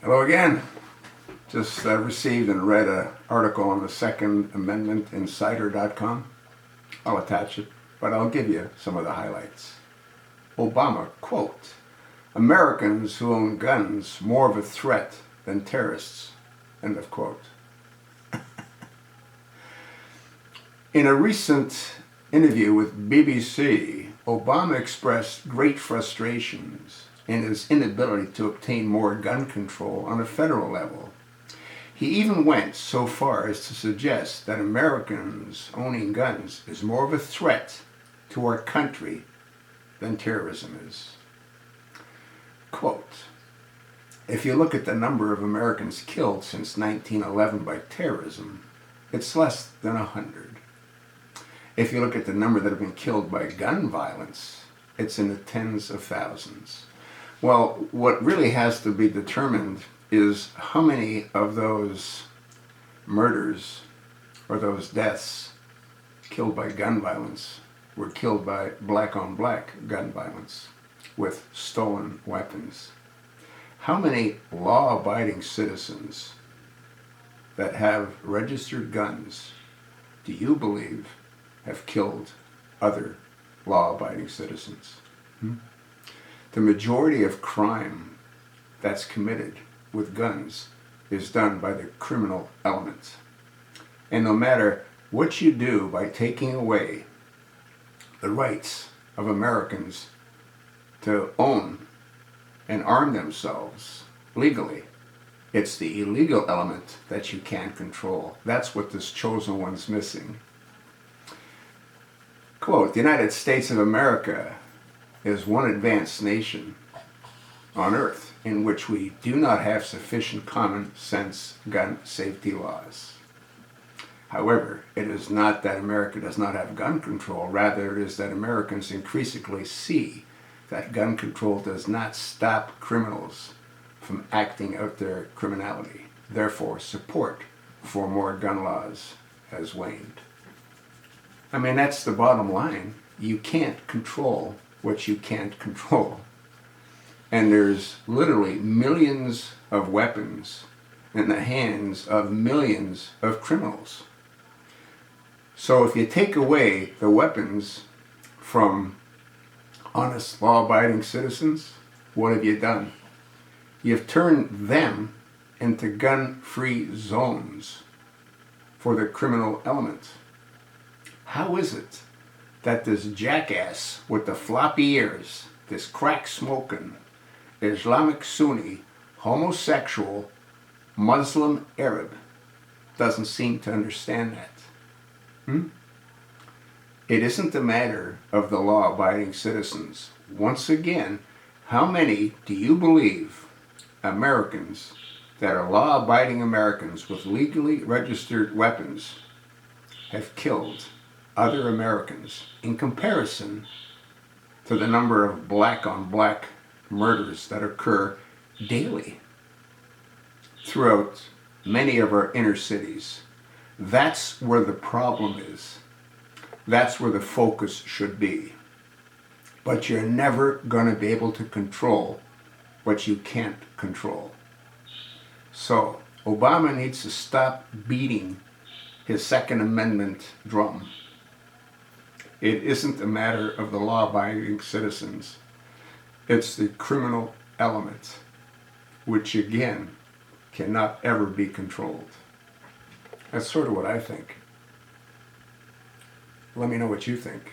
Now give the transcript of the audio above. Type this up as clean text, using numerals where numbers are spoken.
Hello again. Just received and read an article on the Second Amendment Insider.com. I'll attach it, but I'll give you some of the highlights. Obama, quote, Americans who own guns more of a threat than terrorists, end of quote. In a recent interview with BBC, Obama expressed great frustrations in his inability to obtain more gun control on a federal level. He even went so far as to suggest that Americans owning guns is more of a threat to our country than terrorism is. Quote, if you look at the number of Americans killed since 1911 by terrorism, it's less than 100. If you look at the number that have been killed by gun violence, it's in the tens of thousands. Well, what really has to be determined is how many of those murders or those deaths killed by gun violence were killed by black-on-black gun violence with stolen weapons. How many law-abiding citizens that have registered guns do you believe have killed other law-abiding citizens? The majority of crime that's committed with guns is done by the criminal element. And no matter what you do by taking away the rights of Americans to own and arm themselves legally, it's the illegal element that you can't control. That's what this chosen one's missing. Quote, the United States of America is one advanced nation on earth in which we do not have sufficient common sense gun safety laws. However, it is not that America does not have gun control, rather it is that Americans increasingly see that gun control does not stop criminals from acting out their criminality. Therefore, support for more gun laws has waned. I mean, that's the bottom line. You can't control what you can't control. And there's literally millions of weapons in the hands of millions of criminals. So if you take away the weapons from honest, law-abiding citizens, what have you done? You've turned them into gun-free zones for the criminal element. How is it that this jackass with the floppy ears, this crack-smoking, Islamic Sunni, homosexual, Muslim Arab, doesn't seem to understand that? It isn't a matter of the law-abiding citizens. Once again, how many do you believe Americans that are law-abiding Americans with legally registered weapons have killed other Americans in comparison to the number of black-on-black murders that occur daily throughout many of our inner cities? That's where the problem is. That's where the focus should be. But you're never going to be able to control what you can't control. So, Obama needs to stop beating his Second Amendment drum. It isn't a matter of the law-abiding citizens. It's the criminal element, which again cannot ever be controlled. That's sort of what I think. Let me know what you think.